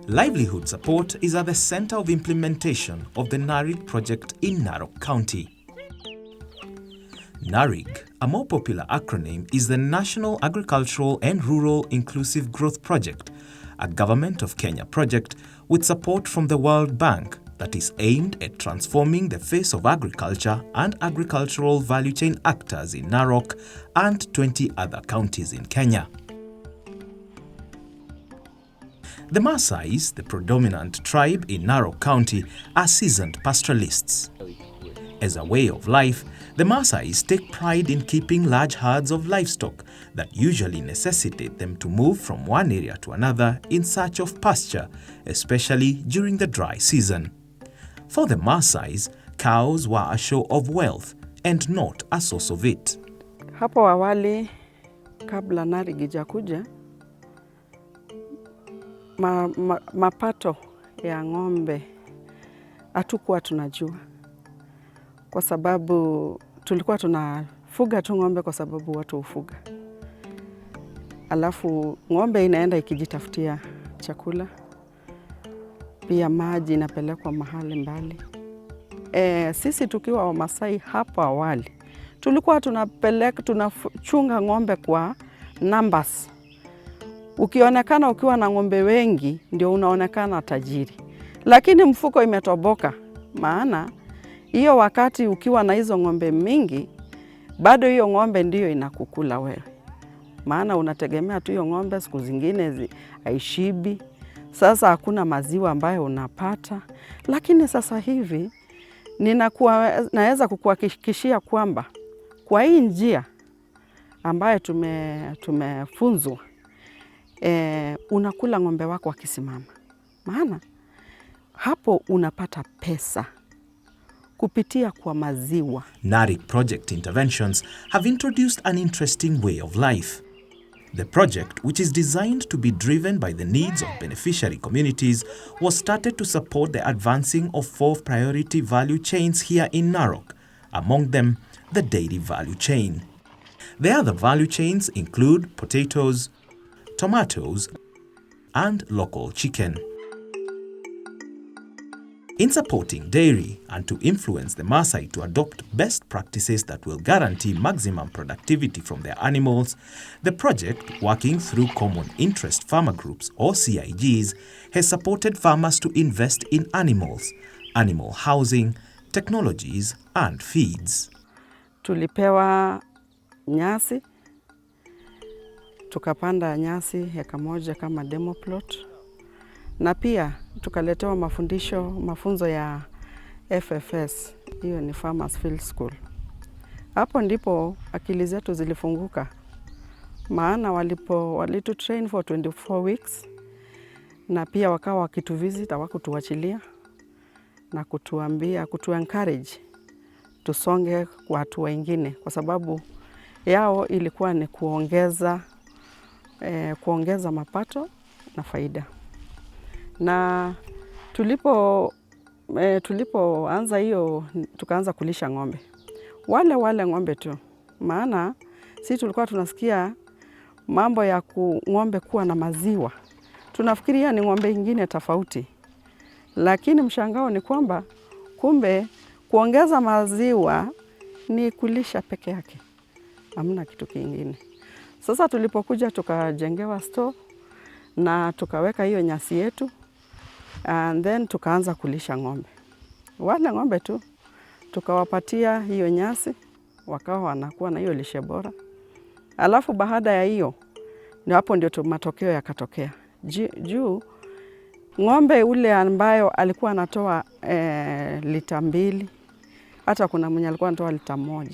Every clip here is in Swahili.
Livelihood support is at the center of implementation of the Naric project in Narok County. Naric, a more popular acronym, is the National Agricultural and Rural Inclusive Growth Project, a Government of Kenya project with support from the World Bank that is aimed at transforming the face of agriculture and agricultural value chain actors in Narok and 20 other counties in Kenya. The Maasais, the predominant tribe in Narok County, are seasoned pastoralists. As a way of life, the Maasais take pride in keeping large herds of livestock that usually necessitate them to move from one area to another in search of pasture, especially during the dry season. For the Maasais, cows were a show of wealth and not a source of it. Hapo awali, kabla Naric ijakuja, mapato ya ng'ombe hatukuwa tunajua, kwa sababu tulikuwa tunafuga tu ng'ombe kwa sababu watu hufuga. Alafu ng'ombe inaenda ikijitafutia chakula, pia maji inapelekwa mahali mbali. Sisi tukiwa Wamasai hapo awali tulikuwa tunachunga ng'ombe kwa numbers. Ukionekana ukiwa na ng'ombe wengi ndio unaonekana tajiri. Lakini mfuko imetoboka, maana hiyo wakati ukiwa na hizo ng'ombe mingi, bado hiyo ng'ombe ndiyo inakukula wewe. Maana unategemea tu hiyo ng'ombe, siku zingine haishibi. Sasa hakuna maziwa ambayo unapata. Lakini sasa hivi naweza kukuhakikishia kwamba kwa hii njia ambayo tumefunzwa, unakula ng'ombe wako wakisimama. Maana hapo unapata pesa kupitia kwa maziwa. Naric project interventions have introduced an interesting way of life. The project, which is designed to be driven by the needs of beneficiary communities, was started to support the advancing of 4 priority value chains here in Narok, among them the dairy value chain. The other value chains include potatoes, tomatoes, and local chicken. In supporting dairy and to influence the Maasai to adopt best practices that will guarantee maximum productivity from their animals, the project, working through Common Interest Farmer Groups or CIGs, has supported farmers to invest in animals, animal housing, technologies, and feeds. Tulipewa nyasi, tukapanda nyasi heka moja kama demo plot, na pia tukaletewa mafunzo ya FFS, hiyo ni Farmers Field School. Hapo ndipo akili zetu zilifunguka, maana walitu train for 24 weeks, na pia wakawa wakituvisit, hawakutuachilia na kutu-encourage tusonge kwa watu wengine, kwa sababu yao ilikuwa ni kuongeza mapato na faida. Na tulipoanza hiyo, tukaanza kulisha ng'ombe. Wale ng'ombe tu. Maana sisi tulikuwa tunasikia mambo ya ng'ombe kuwa na maziwa. Tunafikiria ni ng'ombe ingine tofauti. Lakini mshangao ni kwamba kumbe kuongeza maziwa ni kulisha peke yake. Hamna kitu kingine. Sasa tulipokuja tukajengewa store na tukaweka hiyo nyasi yetu, and then tukaanza kulisha ng'ombe. Wale ng'ombe tu tukawapatia hiyo nyasi, wakawa wanakuwa na hiyo lishe bora. Alafu baada ya hiyo hapo ndio matokeo yakatokea. Juu ng'ombe ule ambayo alikuwa anatoa lita 2, hata kuna mwenye alikuwa anatoa lita 1,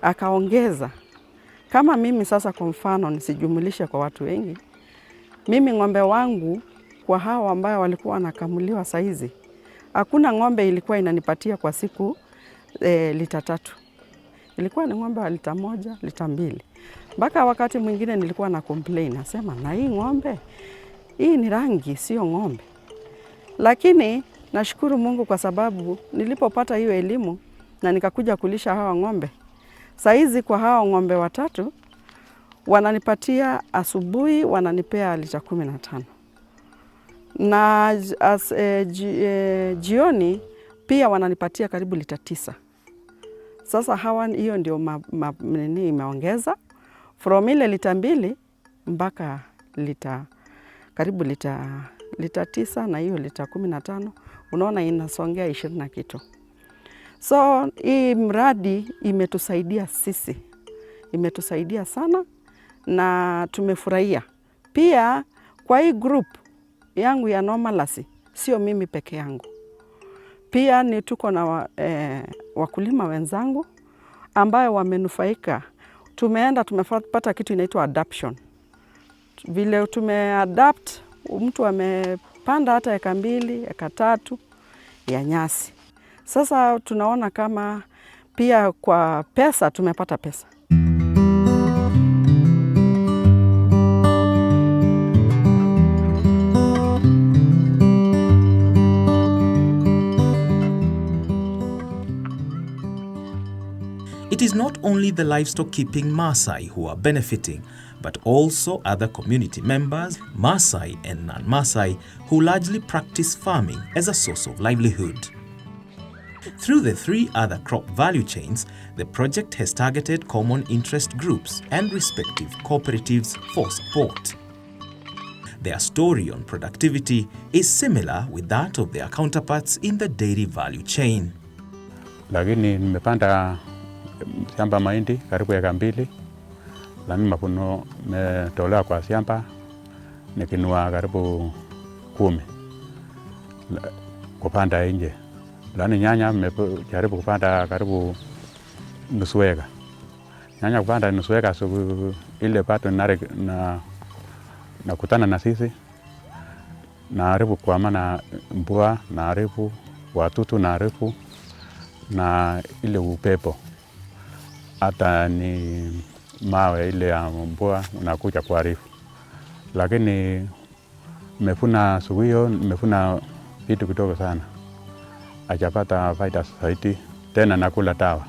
akaongeza. Kama mimi sasa kwa mfano nisijumulishe kwa watu wengi, mimi ng'ombe wangu kwa hao ambao walikuwa wanakamuliwa saizi, hakuna ng'ombe ilikuwa inanipatia kwa siku lita 3. Ilikuwa ni ng'ombe wa lita 1, lita 2. Mpaka wakati mwingine nilikuwa na complain, nasema na hii ng'ombe, hii ni rangi sio ng'ombe. Lakini nashukuru Mungu kwa sababu nilipopata hiyo elimu na nikakuja kulisha hawa ng'ombe. Saizi kwa hawa ng'ombe 3 wananipatia asubuhi, wananipea lita 15. na jioni pia wananipatia karibu lita 9. Sasa hiyo ndio nini imeongeza from ile lita 2 mpaka karibu lita 9, na hiyo lita 15, unaona inasongea 20 na kitu. So hii mradi imetusaidia sisi, imetusaidia sana na tumefurahia. Pia kwa hii group yangu ya Normalcy, sio mimi peke yangu. Pia ni tuko na wakulima wenzangu ambayo wamenufaika. Tumepata kitu inaitwa adaption. Vile tumeadapt, mtu amepanda hata eka 2, eka 3 ya nyasi. Sasa tunaona kama pia kwa pesa tumepata pesa. It is not only the livestock-keeping Maasai who are benefiting, but also other community members, Maasai and non-Maasai, who largely practice farming as a source of livelihood. Through the 3 other crop value chains, the project has targeted common interest groups and respective cooperatives for support. Their story on productivity is similar with that of their counterparts in the dairy value chain. Lakini nimepanda shamba mahindi karibu eka 2, lakini mavuno metolewa kwa shamba nikinua karibu 10 kupanda nje. Lakini nyanya nimejaribu kupanda karibu nusu eka. Nyanya kupanda nusu eka ile pato Naric na kutana na sisi, naarifu kwa maana mvua, naarifu watutu, naarifu na ile upepo. Hata ni mawe ile ya mvua unakuja kuarifu. Lakini nimefuna siku hiyo, nimefuna vitu kidogo sana. Hajapata faida zaidi, tena nakula dawa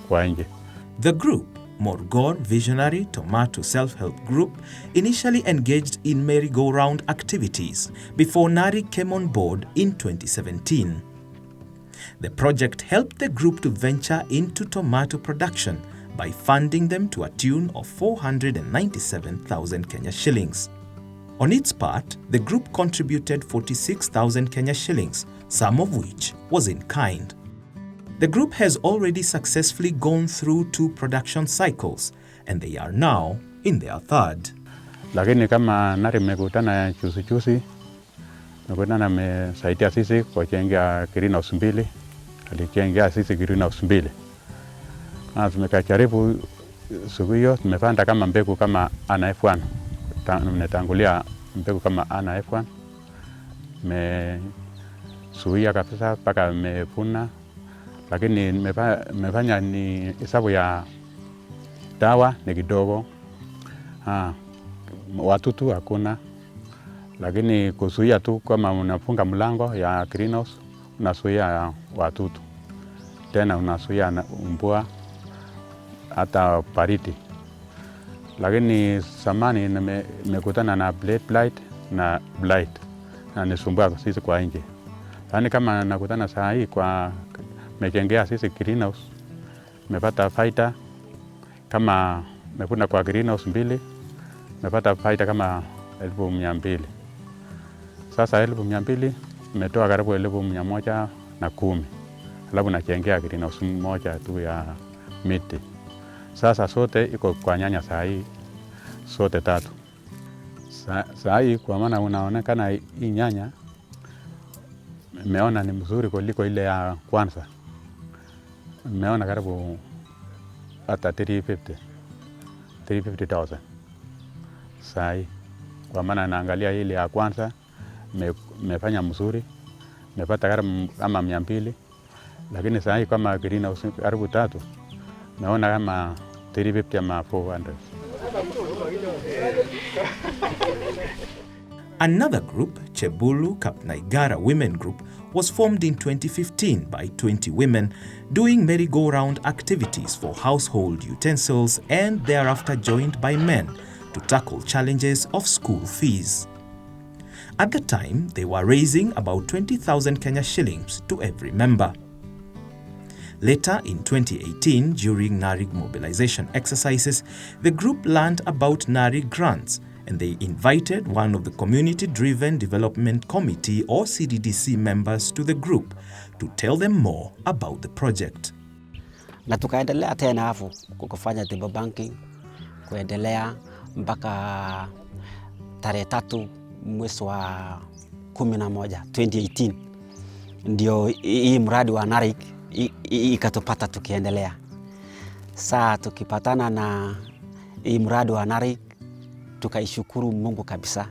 kwa nje. The group, Morgor Visionary Tomato Self-Help Group, initially engaged in merry-go-round activities before Naric came on board in 2017. The project helped the group to venture into tomato production by funding them to a tune of 497,000 Kenya shillings. On its part, the group contributed 46,000 Kenya shillings, some of which was in kind. The group has already successfully gone through 2 production cycles, and they are now in their 3rd. Lakini kama Naric mekutana chusi, mekutana mesaidia sisi kwa kujenga greenhouse 2, alijenga sisi greenhouse 2. Tumekajaribu siku hiyo, tumepanda kama mbegu kama ana F1. Tumetangulia mbegu kama ana F1. Suia kabisa mpaka mevuna. Lakini nimefanya ni hesabu ya dawa ni kidogo. Watutu hakuna. Lakini kusuia tu kama unafunga mlango ya greenhouse, unasuia watutu. Tena unasuia mvua hata baridi. Lakini zamani nimekutana na blade blight na blight na nisumbua sisi kwa nje. Yaani kama nakutana saa hii kwa mejengea sisi greenhouse, nimepata faida kama mefuna kwa greenhouse 2, nimepata faida kama 1,200. Sasa 1,200 nimetoa karibu 1,110. Alafu najengea greenhouse 1 tu ya miti. Sasa sote iko kwa nyanya saa hii, sote 3. Saa hii kwa maana unaonekana hii nyanya meona ni mzuri kuliko ile ya kwanza. Meona karibu hata 350,000 saa hii. Kwa maana naangalia ile ya kwanza mefanya mzuri, mepata karibu kama 200. Lakini saa hii kama greenhouse karibu 3, naona kama 350 ama 400. Another group, Chebulu Kapnaigara Women Group, was formed in 2015 by 20 women doing merry-go-round activities for household utensils and thereafter joined by men to tackle challenges of school fees. At the time, they were raising about 20,000 Kenya shillings to every member. Later in 2018, during Naric mobilization exercises, the group learned about Naric grants, and they invited one of the Community-Driven Development Committee or CDDC members to the group to tell them more about the project. Na tukaendelea tena hapo kufanya table banking, kuendelea mpaka tarehe 3 mwezi wa 11 2018 ndio hii mradi wa Naric ikatupata tukiendelea. Saa tukipatana na hii mradi wa Naric tukaishukuru Mungu kabisa,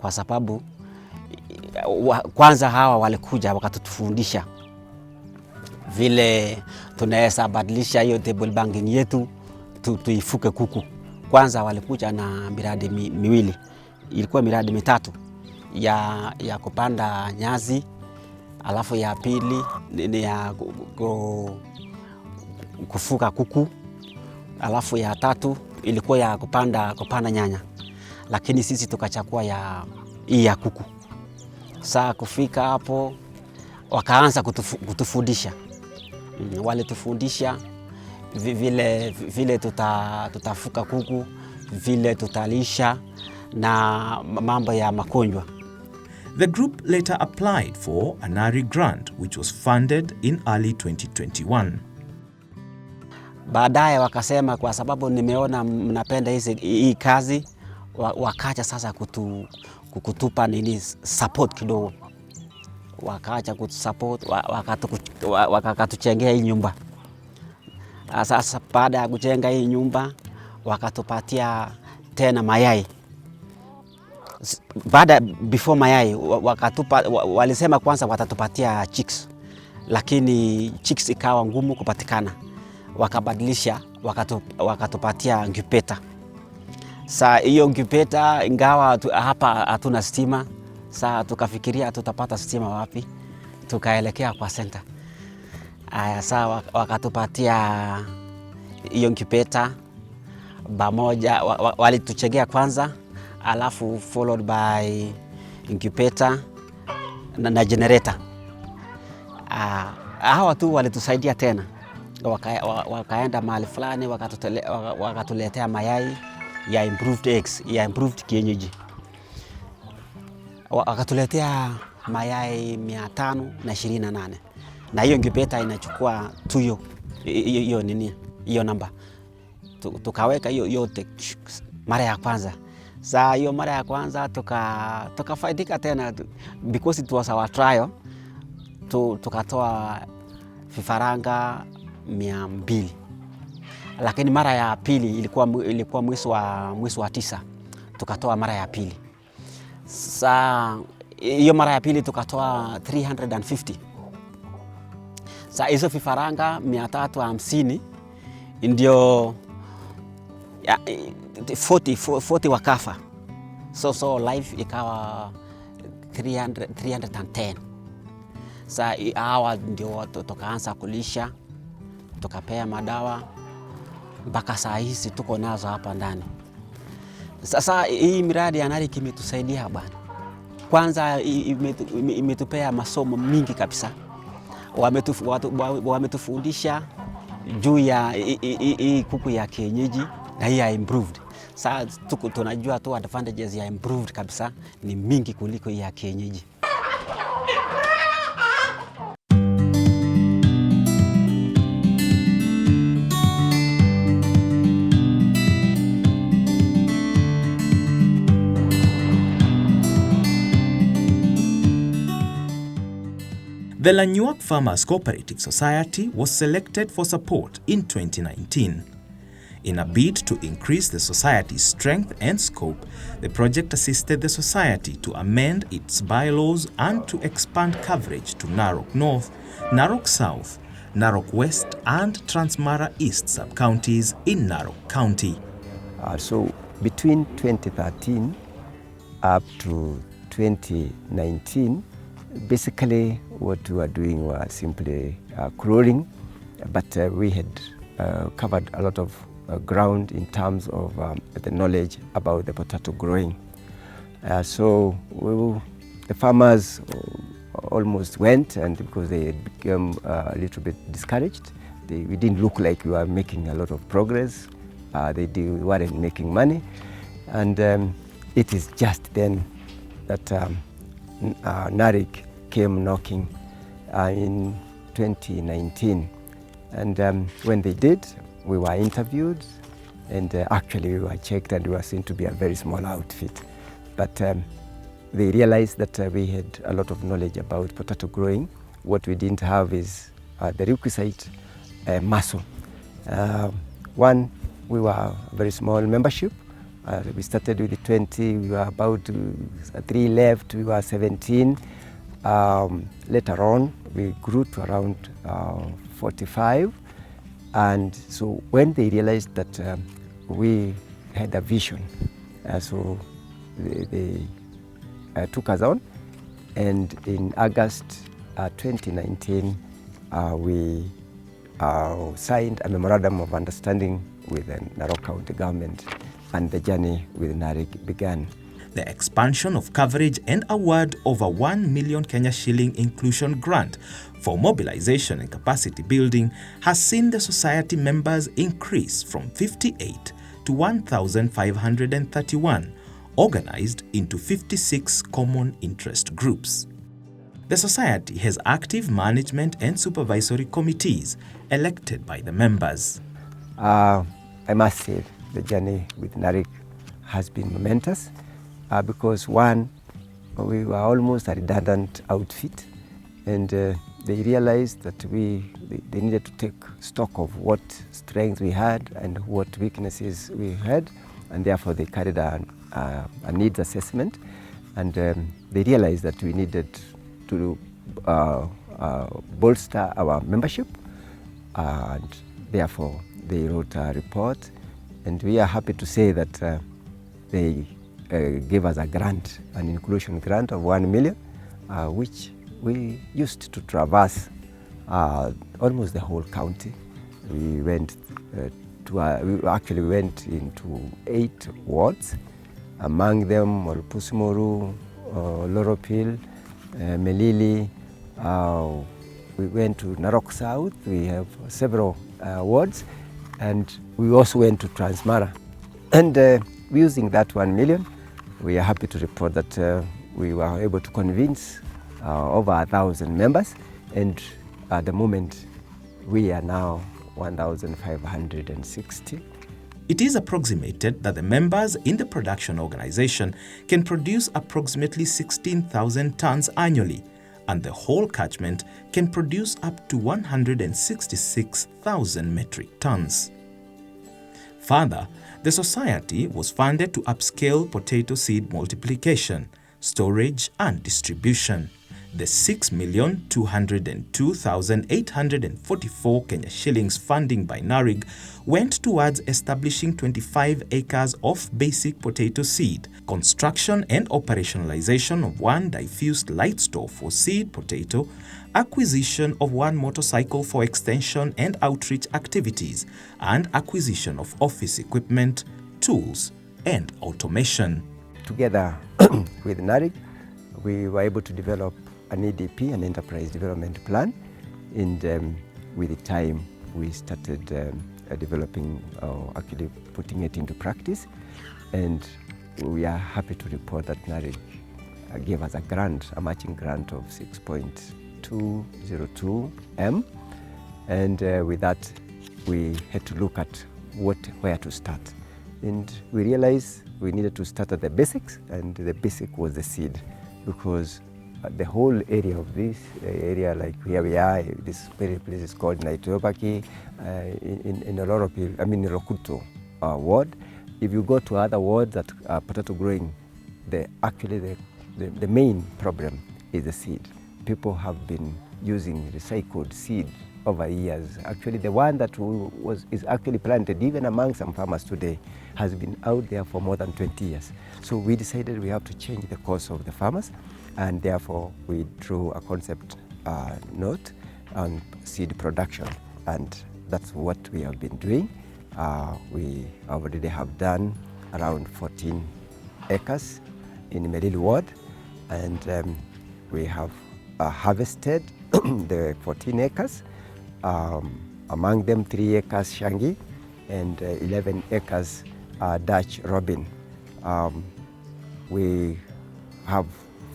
kwa sababu kwanza hawa walikuja wakatufundisha vile tunaweza badilisha hiyo table banking yetu tuifuke kuku. Kwanza walikuja na miradi miwili, ilikuwa miradi mitatu ya kupanda nyazi, alafu ya pili ni ya kufuka kuku, alafu ya tatu ilikuwa ya kupanda nyanya, lakini sisi tukachukua hii ya kuku. Saa kufika hapo wakaanza kutufundisha, walitufundisha vile tutafuka kuku, vile tutalisha na mambo ya magonjwa. The group later applied for a Naric grant which was funded in early 2021. Baadaye wakasema kwa sababu nimeona mnapenda hii kazi, wakaja sasa kutupa support kidogo. Wakaja kutusupport, wakatuchengea hii nyumba. Sasa baada ya kujenga hii nyumba wakatupatia tena mayai. Before mayai walisema kwanza watatupatia chicks, lakini chicks ikawa ngumu kupatikana. Wakabadilisha, wakatupatia incubator. Saa hiyo incubator ingawa hapa hatuna stima, saa tukafikiria tutapata stima wapi, tukaelekea kwa center. Saa wakatupatia hiyo incubator pamoja, walituchengea kwanza, alafu followed by incubator na generator. Hawa tu walitusaidia tena. Wakaenda mahali fulani wakatuletea mayai ya improved eggs, ya improved kienyeji. Wakatuletea mayai 528. Na hiyo incubator inachukua tu hiyo namba. Tukaweka hiyo yote mara ya kwanza. Saa hiyo mara ya kwanza tukafaidika tena, because it was our trial. Tukatoa vifaranga 200. Lakini mara ya pili ilikuwa mwezi wa 9 tukatoa mara ya pili. Saa hiyo mara ya pili tukatoa 350. Saa hizo vifaranga 350 ndio 40 wakafa. So life ikawa 310. Saa hawa ndio tukaanza kulisha, tukapea madawa, mpaka saa hizi tuko nazo hapa ndani. Sasa hii miradi ya Naric imetusaidia bwana. Kwanza imetupea masomo mingi kabisa. Wametufundisha juu ya hii kuku ya kienyeji na hii ya improved. Sasa tunajua tu advantages ya improved kabisa ni mingi kuliko hii ya kienyeji. The Narok Farmers Cooperative Society was selected for support in 2019. In a bid to increase the society's strength and scope, the project assisted the society to amend its bylaws and to expand coverage to Narok North, Narok South, Narok West and Transmara East sub-counties in Narok County. So between 2013 up to 2019, basically what we were doing was simply crawling, but we had covered a lot of ground in terms of the knowledge about the potato growing. So we the farmers almost went, and because they had become a little bit discouraged, we didn't look like we were making a lot of progress. They weren't making money, and it is just then that Naric came knocking in 2019, and when they did, we were interviewed, and actually we were checked, and we were seen to be a very small outfit, but they realized that we had a lot of knowledge about potato growing. What we didn't have is the requisite muscle. One, we were a very small membership. We started with 20, we were about 3 left, we were 17. Later on, we grew to around 45. And so when they realized that we had a vision, so they took us on. And in August 2019, we signed a memorandum of understanding with the Narok County government, and the journey with Naric began. The expansion of coverage and award of a 1 million Kenya shilling inclusion grant for mobilization and capacity building has seen the society members increase from 58 to 1,531, organized into 56 common interest groups. The society has active management and supervisory committees elected by the members. I must say the journey with Naric has been momentous because one, we were almost a redundant outfit, and they realized that they needed to take stock of what strengths we had and what weaknesses we had, and therefore they carried a needs assessment, and they realized that we needed to bolster our membership, and therefore they wrote a report, and we are happy to say that they gave us a grant, an inclusion grant of 1 million, which we used to traverse almost the whole county. We went we actually went into 8 wards, among them Olpusumoru, Loropil, Melili. We went to Narok South. We have several wards, and we also went to Transmara. And using that 1 million, we are happy to report that we were able to convince over 1,000 members, and at the moment we are now 1,560. It is approximated that the members in the production organization can produce approximately 16,000 tons annually, and the whole catchment can produce up to 166,000 metric tons. Further, the society was funded to upscale potato seed multiplication, storage and distribution. The 6,202,844 Kenya shillings funding by Naric went towards establishing 25 acres of basic potato seed, construction and operationalization of 1 diffused light store for seed potato, acquisition of 1 motorcycle for extension and outreach activities, and acquisition of office equipment, tools, and automation. Together with Naric, we were able to develop an EDP, an enterprise development plan, and with the time we started developing, actually putting it into practice, and we are happy to report that Naric gave us a grant, a matching grant of 6.202 M, and with that we had to look at where to start, and we realized we needed to start at the basics, and the basic was the seed, because the whole area of this area, like where we are, this very place is called Narigp, in a lot of, Rokuto ward. If you go to other wards that are potato growing, the main problem is the seed. People have been using recycled seed over years. Actually, the one that is actually planted, even among some farmers today, has been out there for more than 20 years. So we decided we have to change the course of the farmers, and therefore we drew a concept note on seed production, and that's what we have been doing. We already have done around 14 acres in Melili ward, and we have harvested the 14 acres. Among them 3 acres Shangi and 11 acres Dutch Robin. We have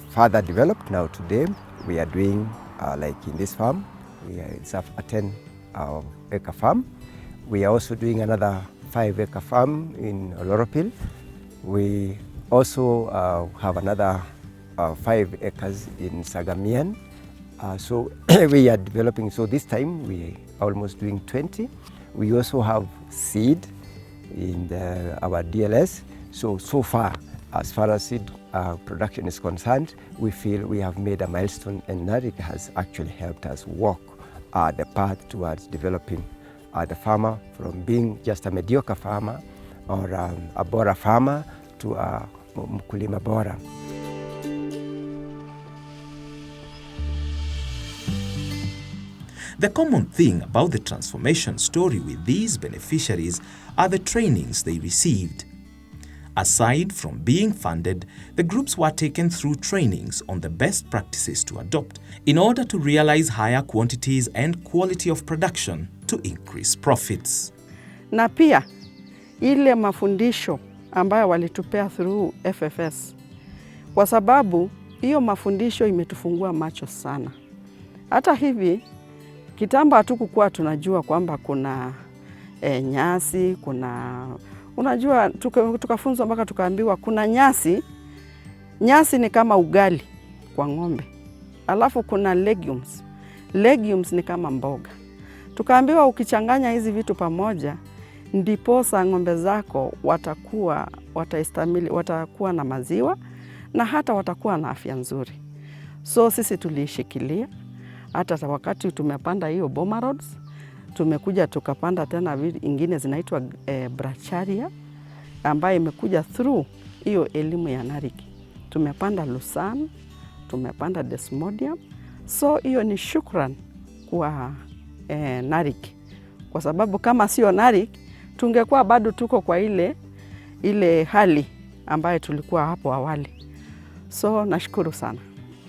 further developed now today. We are doing like in this farm, it's a 10 acre farm. We are also doing another 5 acre farm in Narigp. We also have another 5 acres in Sagamian. So we are developing, so this time we are almost doing 20. We also have seed in our DLS. So far as seed production is concerned, we feel we have made a milestone, and Naric has actually helped us walk the path towards developing the farmer from being just a mediocre farmer or a bora farmer to a mkulima bora. The common thing about the transformation story with these beneficiaries are the trainings they received. Aside from being funded, the groups were taken through trainings on the best practices to adopt in order to realize higher quantities and quality of production to increase profits. Na pia ile mafundisho ambayo walitupea through FFS, kwa sababu hiyo mafundisho imetufungua macho sana. Hata hivi kitambo hatukukuwa tunajua kwamba kuna nyasi, kuna unajua tukafunzwa mpaka tukaambiwa kuna nyasi. Nyasi ni kama ugali kwa ng'ombe. Alafu kuna legumes. Legumes ni kama mboga. Tukaambiwa ukichanganya hizi vitu pamoja ndiposa ng'ombe zako watakuwa na maziwa na hata watakuwa na afya nzuri. So sisi tulishikilia. Hata wakati tumepanda hiyo boma rods, tumekuja tukapanda tena ingine zinaitwa bracharia ambayo imekuja through hiyo elimu ya Naric. Tumepanda Lusan, tumepanda Desmodium. So hiyo ni shukran kwa Naric. Kwa sababu kama sio Naric, tungekuwa bado tuko kwa ile hali ambayo tulikuwa hapo awali. So nashukuru sana.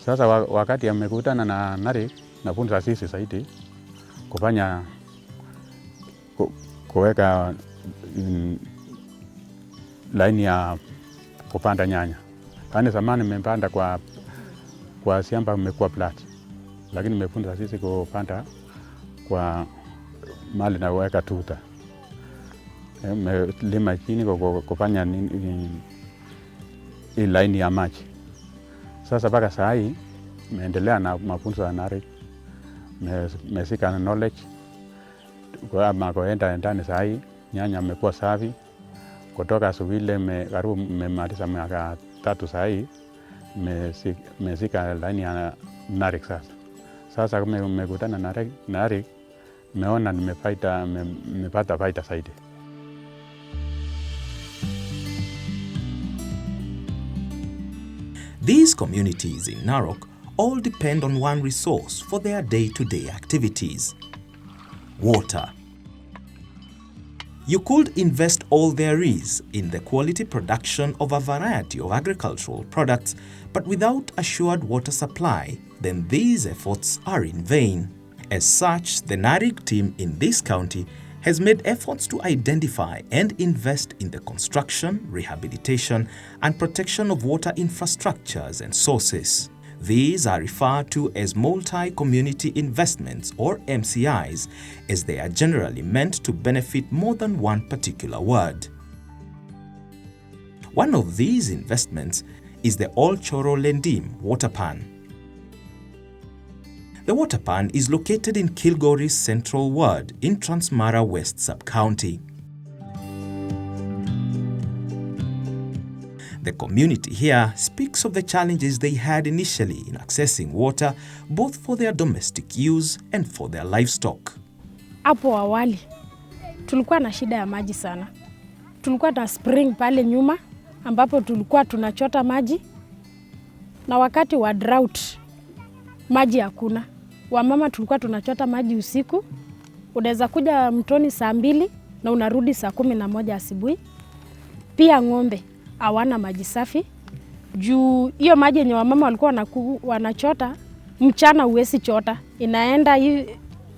Sasa wakati amekutana na Naric, nafunza sisi zaidi kufanya kuweka laini ya kupanda nyanya. Kwani zamani nimepanda kwa shamba imekuwa flat. Lakini nimefunza sisi kupanda kwa mali na kuweka tuta. Lima chini kufanya laini ya maji. Sasa mpaka saa hii nimeendelea na mafunzo ya Naric. Nimesika knowledge kwa makoenda ndani saa hii nyanya imekuwa safi. Kutoka asubuhi ile karibu nimemaliza miaka 3 saa hii nimesika laini ya Naric sasa. Sasa kama nimekutana na Naric nimeona nimepata faida zaidi. These communities in Narok all depend on one resource for their day-to-day activities: water. You could invest all there is in the quality production of a variety of agricultural products, but without assured water supply, then these efforts are in vain. As such, the Narigp team in this county has made efforts to identify and invest in the construction, rehabilitation, and protection of water infrastructures and sources. These are referred to as multi-community investments, or MCIs, as they are generally meant to benefit more than one particular ward. One of these investments is the Olchoro Lendim water pan. The water pan is located in Kilgoris Central Ward in Transmara West Sub-County. The community here speaks of the challenges they had initially in accessing water, both for their domestic use and for their livestock. Hapo awali tulikuwa na shida ya maji sana. Tulikuwa na spring pale nyuma ambapo tulikuwa tunachota maji, na wakati wa drought maji hakuna. Wamama tulikuwa tunachota maji usiku. Unaweza kuja mtoni saa 2 na unarudi saa 11 asubuhi. Pia ng'ombe hawana maji safi. Juu hiyo maji yenye wamama walikuwa wanachota, mchana huwezi chota. Inaenda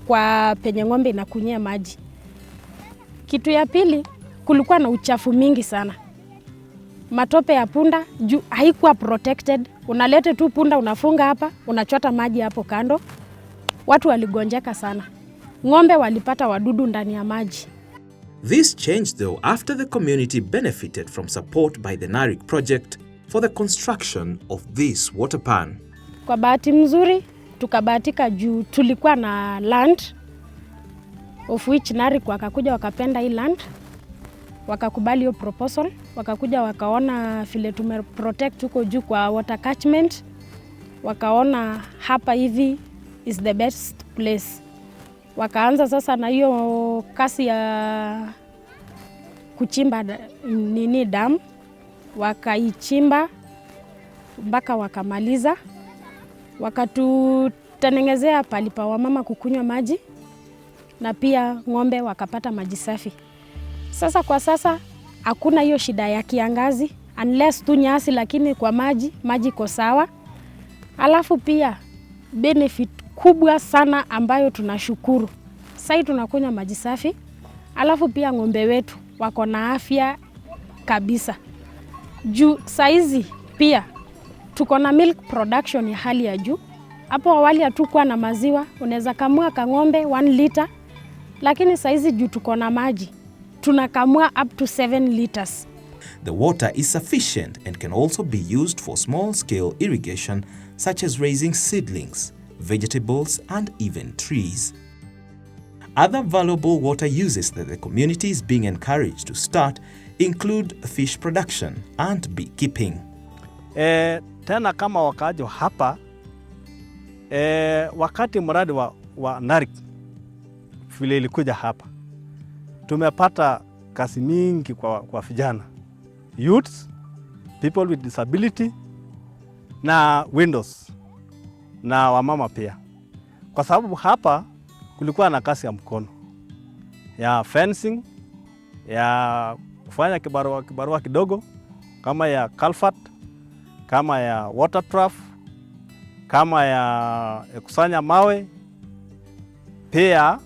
kwa penye ng'ombe inakunyia maji. Kitu ya pili, kulikuwa na uchafu mingi sana. Matope ya punda juu haikuwa protected. Unalete tu punda unafunga hapa, unachota maji hapo kando. Watu waligonjeka sana. Ng'ombe walipata wadudu ndani ya maji. This changed though after the community benefited from support by the Naric project for the construction of this water pan. Kwa bahati mzuri, tukabahatika juu tulikuwa na land of which Naric wakakuja wakapenda hii land. Wakakubali hiyo proposal, wakakuja wakaona vile tumeprotect huko juu kwa water catchment. Wakaona hapa hivi is the best place. Wakaanza sasa na hiyo kasi ya kuchimba dam. Wakaichimba mpaka wakamaliza. Wakatutengenezea pahali pa wamama kukunywa maji na pia ng'ombe wakapata maji safi. Sasa kwa sasa hakuna hiyo shida ya kiangazi unless tu nyasi, lakini kwa maji iko sawa. Alafu pia benefit kubwa sana ambayo tunashukuru. Sasa tunakunywa maji safi. Alafu pia ng'ombe wetu wako na afya kabisa. Juu saizi pia tuko na milk production ya hali ya juu. Hapo awali hatukuwa na maziwa, unaweza kamua ng'ombe 1 liter, lakini saizi juu tuko na maji tunakamua up to 7 liters. The water is sufficient and can also be used for small-scale irrigation such as raising seedlings, vegetables and even trees. Other valuable water uses that the community is being encouraged to start include fish production and beekeeping. Tena kama wakaaji hapa, wakati mradi wa Naric vile ilikuja hapa, tumepata kazi mingi kwa vijana, youths, people with disability na windows na wamama pia. Kwa sababu hapa kulikuwa na kazi ya mkono, ya fencing, ya kufanya kibarua kidogo kama ya culvert, kama ya water trough, kama ya kusanya mawe. Pia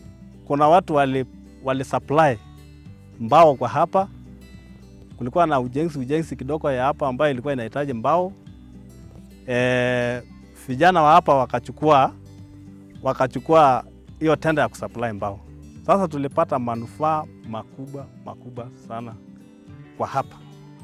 kuna watu wali supply mbao kwa hapa. Kulikuwa na ujenzi kidogo ya hapa ambayo ilikuwa inahitaji mbao. Vijana wa hapa wakachukua hiyo tenda ya kusupply mbao. Sasa tulipata manufaa makubwa sana kwa hapa.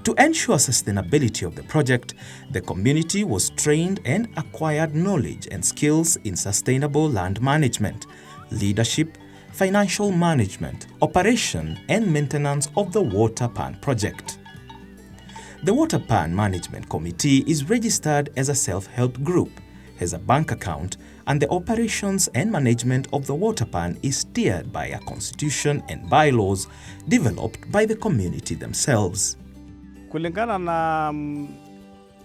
To ensure sustainability of the project, the community was trained and acquired knowledge and skills in sustainable land management, leadership, financial management, operation and maintenance of the water pan project. The Water Pan Management Committee is registered as a self-help group, has a bank account, and the operations and management of the water pan is steered by a constitution and bylaws developed by the community themselves. Kulingana na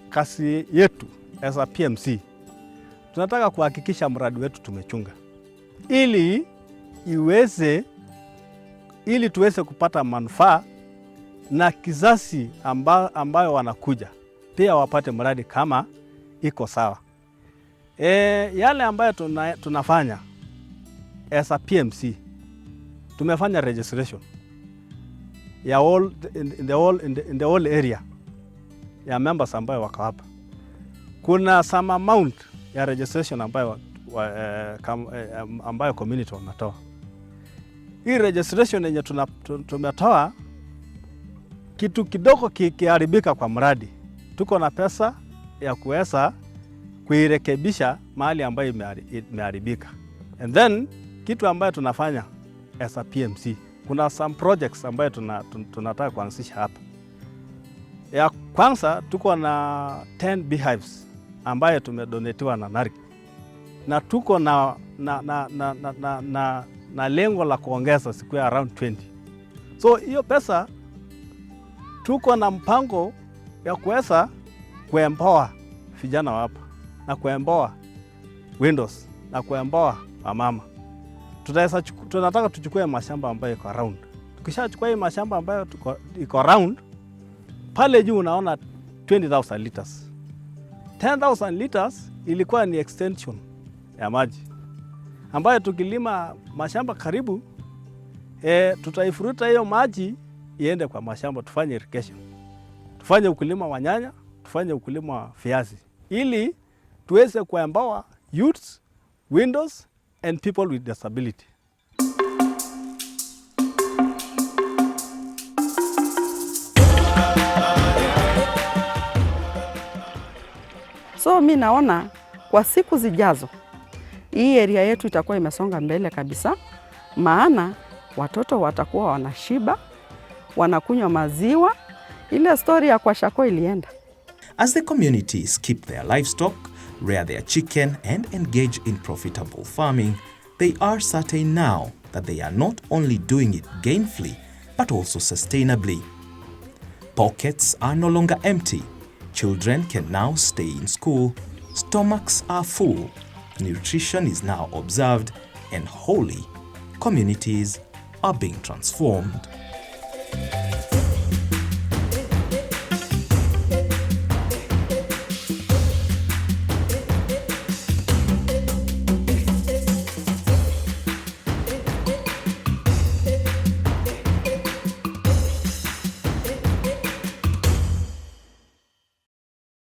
kasi yetu as a PMC, tunataka kuhakikisha mradi wetu tumechunga ili tuweze kupata manufaa na kizazi ambayo wanakuja pia wapate mradi kama iko sawa. Yale ambayo tunafanya as a PMC, tumefanya registration ya in the whole area ya members ambayo wako hapa. Kuna some amount ya registration ambayo community wanatoa. Hii registration yenye tumetoa, kitu kidogo kiharibika kwa mradi, tuko na pesa ya kuweza kuirekebisha mahali ambayo imeharibika. And then kitu ambayo tunafanya as a PMC, kuna some projects ambayo tunataka kuanzisha hapa. Ya kwanza tuko na 10 beehives ambayo tumedonetiwa na Naric. Na tuko na lengo la kuongeza siku ya around 20. So hiyo pesa tuko na mpango ya kuweza kuempower vijana hapa na kuempower windows na kuempower wamama. Tunataka tuchukue mashamba ambayo iko around. Tukishachukua hii mashamba ambayo iko around, pale juu unaona 20,000 liters 10,000 liters ilikuwa ni extension ya maji ambayo tukilima mashamba karibu, tutaifuruta hiyo maji iende kwa mashamba, tufanye irrigation, tufanye ukulima wa nyanya, tufanye ukulima wa viazi, ili tuweze kuempower youths, widows and people with disability. So mi naona kwa siku zijazo hii area yetu itakuwa imesonga mbele kabisa, maana watoto watakuwa wanashiba, wanakunywa maziwa. Ile story ya kwa shako ilienda. As the communities keep their livestock, rear their chicken and engage in profitable farming, they are certain now that they are not only doing it gainfully but also sustainably. Pockets are no longer empty. Children can now stay in school, stomachs are full, nutrition is now observed, and wholly, communities are being transformed.